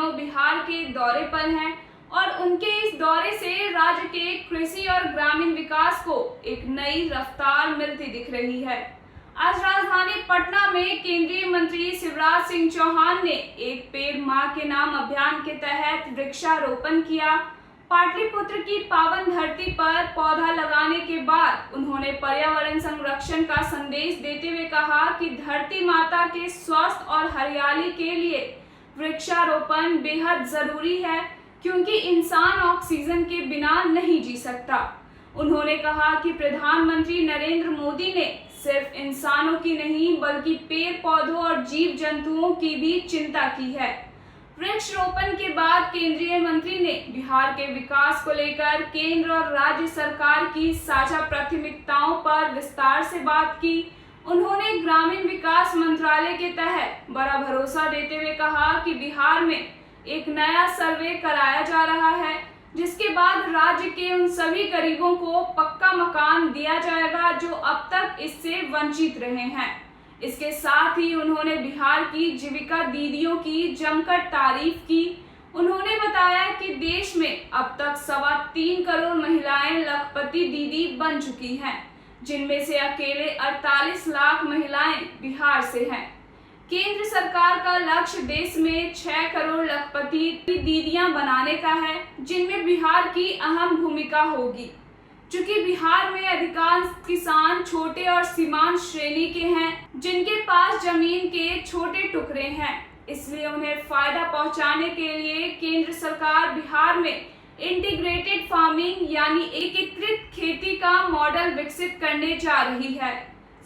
दिनों बिहार के दौरे पर हैं और उनके इस दौरे से राज्य के कृषि और ग्रामीण विकास को एक नई रफ्तार मिलती दिख रही है। आज राजधानी पटना में केंद्रीय मंत्री शिवराज सिंह चौहान ने एक पेड़ मां के नाम अभियान के तहत वृक्षारोपण किया। पाटलिपुत्र की पावन धरती पर पौधा लगाने के बाद उन्होंने पर्यावरण संरक्षण का संदेश देते हुए कहा कि धरती माता के स्वास्थ्य और हरियाली के लिए वृक्षारोपण बेहद जरूरी है, क्योंकि इंसान ऑक्सीजन के बिना नहीं जी सकता। उन्होंने कहा कि प्रधानमंत्री नरेंद्र मोदी ने सिर्फ इंसानों की नहीं बल्कि पेड़ पौधों और जीव जंतुओं की भी चिंता की है। वृक्षारोपण के बाद केंद्रीय मंत्री ने बिहार के विकास को लेकर केंद्र और राज्य सरकार की साझा प्राथमिकताओं पर विस्तार से बात की। उन्होंने ग्रामीण विकास मंत्रालय के तहत बड़ा भरोसा देते हुए कहा कि बिहार में एक नया सर्वे कराया जा रहा है, जिसके बाद राज्य के उन सभी गरीबों को पक्का मकान दिया जाएगा जो अब तक इससे वंचित रहे हैं। इसके साथ ही उन्होंने बिहार की जीविका दीदियों की जमकर तारीफ की। उन्होंने बताया कि देश में अब तक 3.25 करोड़ महिलाएं लखपति दीदी बन चुकी हैं, जिनमें से अकेले 48 लाख महिलाएं बिहार से हैं। केंद्र सरकार का लक्ष्य देश में 6 करोड़ लखपति दीदियां बनाने का है, जिनमें बिहार की अहम भूमिका होगी। चूंकि बिहार में अधिकांश किसान छोटे और सीमांत श्रेणी के हैं, जिनके पास जमीन के छोटे टुकड़े हैं, इसलिए उन्हें फायदा पहुंचाने के लिए केंद्र सरकार बिहार में इंटीग्रेटेड फार्मिंग यानी एकीकृत खेती का मॉडल विकसित करने जा रही है।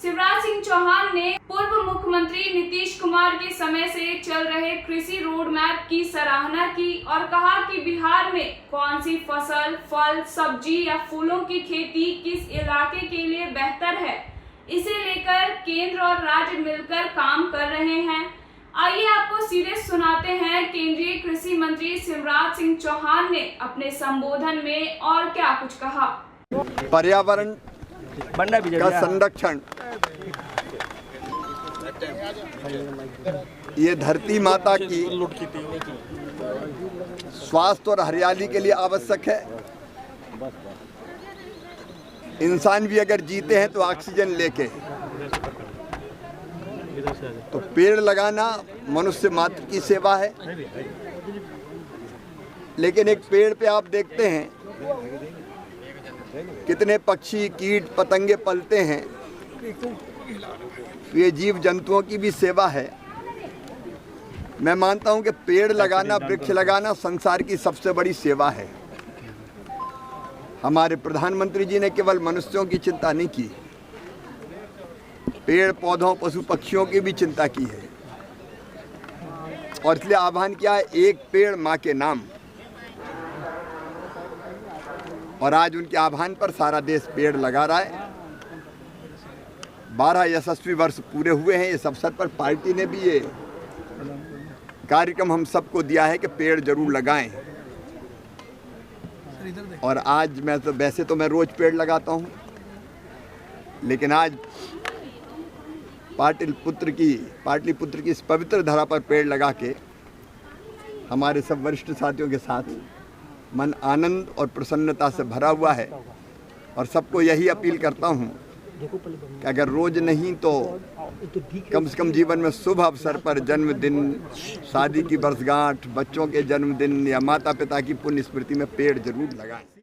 शिवराज सिंह चौहान ने पूर्व मुख्यमंत्री नीतीश कुमार के समय से चल रहे कृषि रोड मैप की सराहना की और कहा कि बिहार में कौन सी फसल, फल, सब्जी या फूलों की खेती किस इलाके के लिए बेहतर है, इसे लेकर केंद्र और राज्य मिलकर काम कर रहे हैं। आइए आपको सीधे सुनाते हैं केंद्रीय कृषि मंत्री शिवराज सिंह चौहान ने अपने संबोधन में और क्या कुछ कहा। पर्यावरण का संरक्षण ये धरती माता की स्वास्थ्य और हरियाली के लिए आवश्यक है। इंसान भी अगर जीते हैं तो ऑक्सीजन लेके, तो पेड़ लगाना मनुष्य मात्र की सेवा है। लेकिन एक पेड़ पे आप देखते हैं कितने पक्षी, कीट, पतंगे पलते हैं। ये जीव जंतुओं की भी सेवा है। मैं मानता हूं कि पेड़ लगाना, वृक्ष लगाना संसार की सबसे बड़ी सेवा है। हमारे प्रधानमंत्री जी ने केवल मनुष्यों की चिंता नहीं की, पेड़ पौधों, पशु पक्षियों की भी चिंता की है। और इसलिए आह्वान किया है, एक पेड़ मां के नाम। और आज उनके आह्वान पर सारा देश पेड़ लगा रहा है। 12 यशस्वी वर्ष पूरे हुए हैं। इस अवसर पर पार्टी ने भी ये कार्यक्रम हम सबको दिया है कि पेड़ जरूर लगाएं। और आज वैसे तो मैं रोज पेड़ लगाता हूं, लेकिन आज पाटलिपुत्र की इस पवित्र धरा पर पेड़ लगा के हमारे सब वरिष्ठ साथियों के साथ मन आनंद और प्रसन्नता से भरा हुआ है। और सबको यही अपील करता हूं कि अगर रोज नहीं तो कम से कम जीवन में शुभ अवसर पर, जन्मदिन, शादी की वर्षगांठ, बच्चों के जन्मदिन या माता पिता की पुण्य स्मृति में पेड़ जरूर लगाएं।